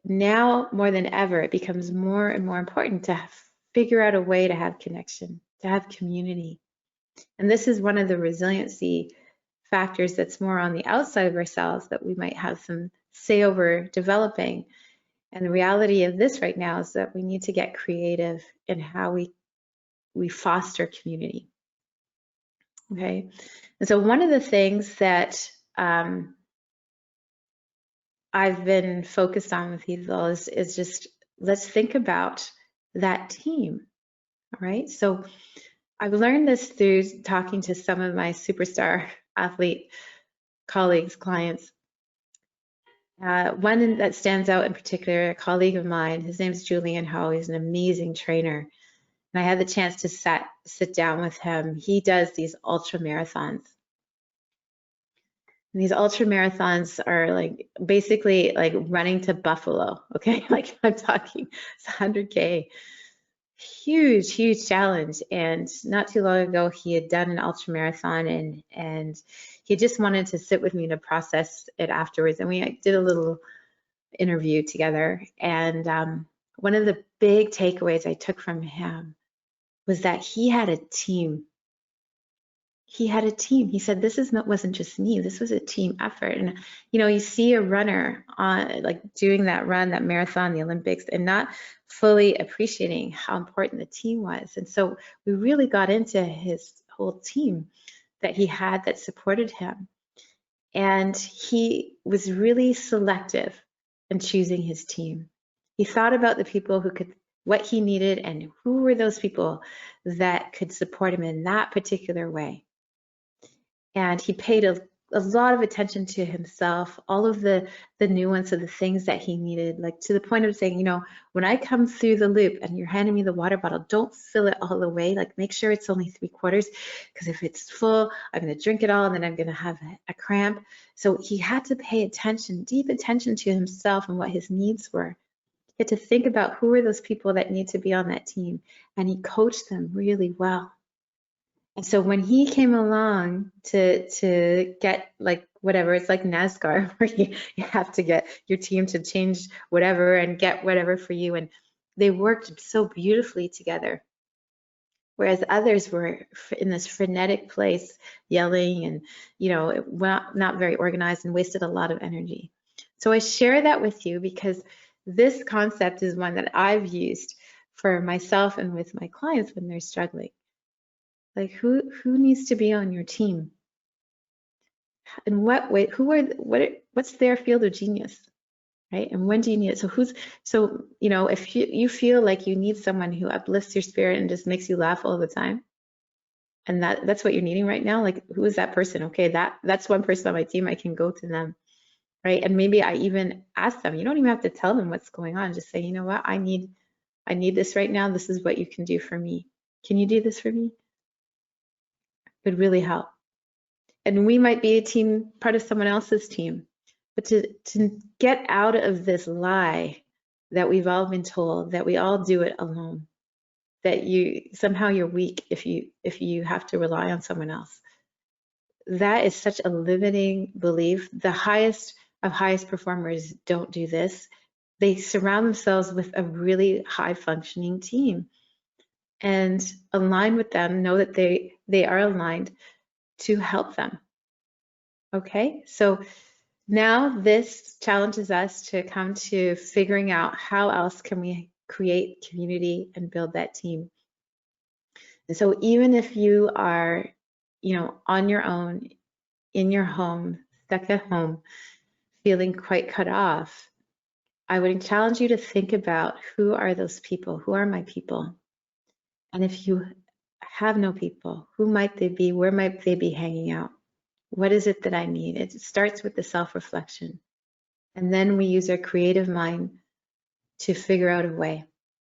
now more than ever, it becomes more and more important to figure out a way to have connection, to have community. And this is one of the resiliency factors that's more on the outside of ourselves that we might have some say over developing. And the reality of this right now is that we need to get creative in how we foster community. Okay. And so one of the things that I've been focused on with people is just, let's think about that team. All right. So I've learned this through talking to some of my superstar athlete colleagues, clients. One that stands out in particular, a colleague of mine, his name's Julian Ho. He's an amazing trainer. And I had the chance to sit down with him. He does these ultra marathons. And these ultra marathons are like basically like running to Buffalo, okay? Like I'm talking, it's 100K. Huge, huge challenge. And not too long ago, he had done an ultra marathon and he just wanted to sit with me to process it afterwards. And we did a little interview together. And one of the big takeaways I took from him was that he had a team. He had a team. He said, this wasn't just me, this was a team effort. And you know, you see a runner on like doing that run, that marathon, the Olympics, and not fully appreciating how important the team was. And so we really got into his whole team that he had that supported him. And he was really selective in choosing his team. He thought about the people who could, what he needed, and who were those people that could support him in that particular way. And he paid a lot of attention to himself, all of the nuance of the things that he needed, like to the point of saying, you know, when I come through the loop and you're handing me the water bottle, don't fill it all the way, like make sure it's only 3/4, because if it's full, I'm going to drink it all and then I'm going to have a cramp. So he had to pay attention, deep attention to himself and what his needs were. He had to think about who are those people that need to be on that team, and he coached them really well. And so when he came along to get like whatever, it's like NASCAR where you have to get your team to change whatever and get whatever for you. And they worked so beautifully together. Whereas others were in this frenetic place, yelling and, you know, not very organized and wasted a lot of energy. So I share that with you because this concept is one that I've used for myself and with my clients when they're struggling. Like who needs to be on your team? In what way? What's their field of genius, right? And when do you need it? So you know, if you feel like you need someone who uplifts your spirit and just makes you laugh all the time, and that's what you're needing right now, like who is that person? Okay, that's one person on my team. I can go to them, right? And maybe I even ask them. You don't even have to tell them what's going on. Just say, you know what, I need this right now. This is what you can do for me. Can you do this for me? Would really help. And we might be a team, part of someone else's team. But to get out of this lie that we've all been told that we all do it alone, that somehow you're weak if you have to rely on someone else. That is such a limiting belief. The highest of highest performers don't do this. They surround themselves with a really high functioning team and align with them, know that they are aligned to help them. Okay, so now this challenges us to come to figuring out how else can we create community and build that team. And so even if you are, you know, on your own, in your home, stuck at home, feeling quite cut off, I would challenge you to think about who are those people? Who are my people? And if you have no people, who might they be? Where might they be hanging out? What is it that I need? It starts with the self-reflection. And then we use our creative mind to figure out a way.